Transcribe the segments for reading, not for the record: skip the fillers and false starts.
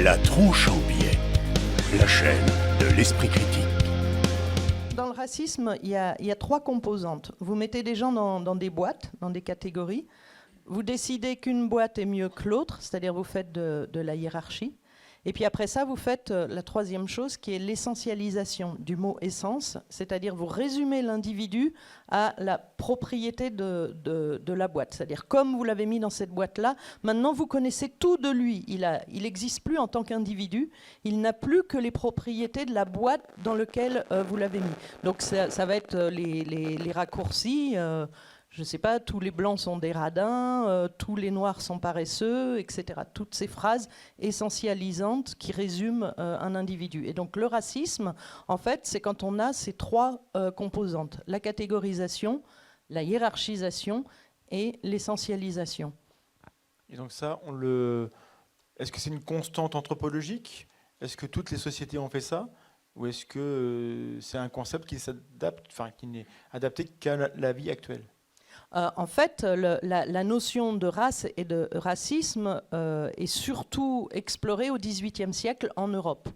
La tronche en biais, la chaîne de l'esprit critique. Dans le racisme, il y a trois composantes. Vous mettez des gens dans des boîtes, dans des catégories. Vous décidez qu'une boîte est mieux que l'autre, c'est-à-dire vous faites de la hiérarchie. Et puis après ça, vous faites la troisième chose qui est l'essentialisation du mot essence, c'est-à-dire vous résumez l'individu à la propriété de la boîte. C'est-à-dire comme vous l'avez mis dans cette boîte-là, maintenant vous connaissez tout de lui. Il n'existe plus en tant qu'individu, il n'a plus que les propriétés de la boîte dans laquelle vous l'avez mis. Donc ça va être les raccourcis. Je ne sais pas, tous les blancs sont des radins, tous les noirs sont paresseux, etc. Toutes ces phrases essentialisantes qui résument un individu. Et donc le racisme, en fait, c'est quand on a ces trois composantes. La catégorisation, la hiérarchisation et l'essentialisation. Et donc ça, est-ce que c'est une constante anthropologique? Est-ce que toutes les sociétés ont fait ça? Ou est-ce que c'est un concept qui s'adapte, enfin qui n'est adapté qu'à la vie actuelle? En fait, la notion de race et de racisme est surtout explorée au XVIIIe siècle en Europe.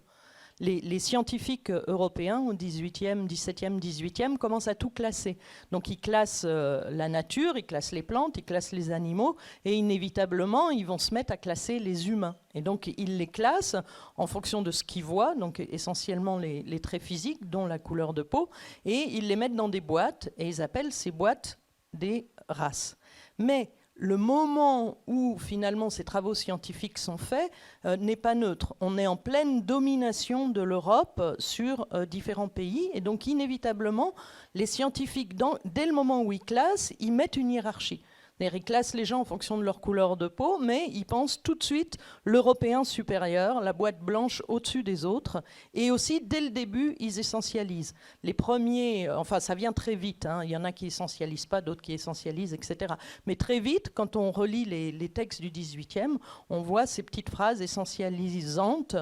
Les scientifiques européens au XVIIIe, XVIIe, XVIIIe commencent à tout classer. Donc ils classent la nature, ils classent les plantes, ils classent les animaux, et inévitablement ils vont se mettre à classer les humains. Et donc ils les classent en fonction de ce qu'ils voient, donc essentiellement les traits physiques, dont la couleur de peau, et ils les mettent dans des boîtes, et ils appellent ces boîtes des races. Mais le moment où finalement ces travaux scientifiques sont faits n'est pas neutre. On est en pleine domination de l'Europe sur différents pays, et donc inévitablement les scientifiques, dès le moment où ils classent, ils mettent une hiérarchie. Ils classent les gens en fonction de leur couleur de peau, mais ils pensent tout de suite l'Européen supérieur, la boîte blanche au-dessus des autres. Et aussi, dès le début, ils essentialisent. Les premiers, enfin ça vient très vite, hein, il y en a qui essentialisent pas, d'autres qui essentialisent, etc. Mais très vite, quand on relit les textes du XVIIIe, on voit ces petites phrases essentialisantes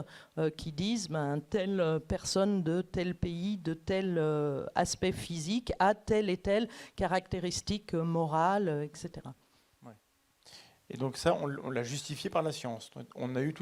qui disent telle personne de tel pays, de tel aspect physique, a telle et telle caractéristique morale, etc. Et donc ça, on l'a justifié par la science. On a eu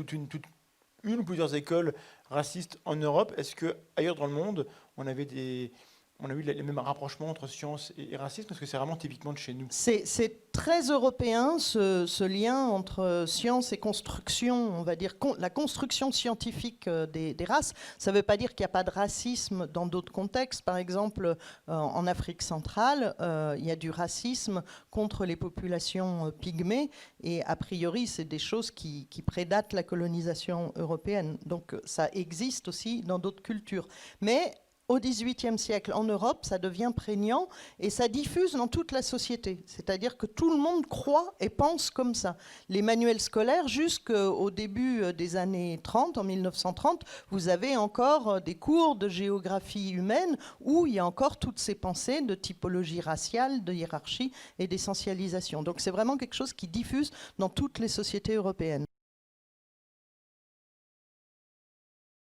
une ou plusieurs écoles racistes en Europe. Est-ce qu'ailleurs dans le monde, on a eu les mêmes rapprochements entre science et racisme? Parce que c'est vraiment typiquement de chez nous. C'est très européen, ce lien entre science et construction, on va dire la construction scientifique des races. Ça ne veut pas dire qu'il n'y a pas de racisme dans d'autres contextes. Par exemple, en Afrique centrale, il y a du racisme contre les populations pygmées, et a priori, c'est des choses qui prédatent la colonisation européenne. Donc ça existe aussi dans d'autres cultures. Mais au XVIIIe siècle, en Europe, ça devient prégnant et ça diffuse dans toute la société. C'est-à-dire que tout le monde croit et pense comme ça. Les manuels scolaires, jusqu'au début des années 30, en 1930, vous avez encore des cours de géographie humaine où il y a encore toutes ces pensées de typologie raciale, de hiérarchie et d'essentialisation. Donc c'est vraiment quelque chose qui diffuse dans toutes les sociétés européennes.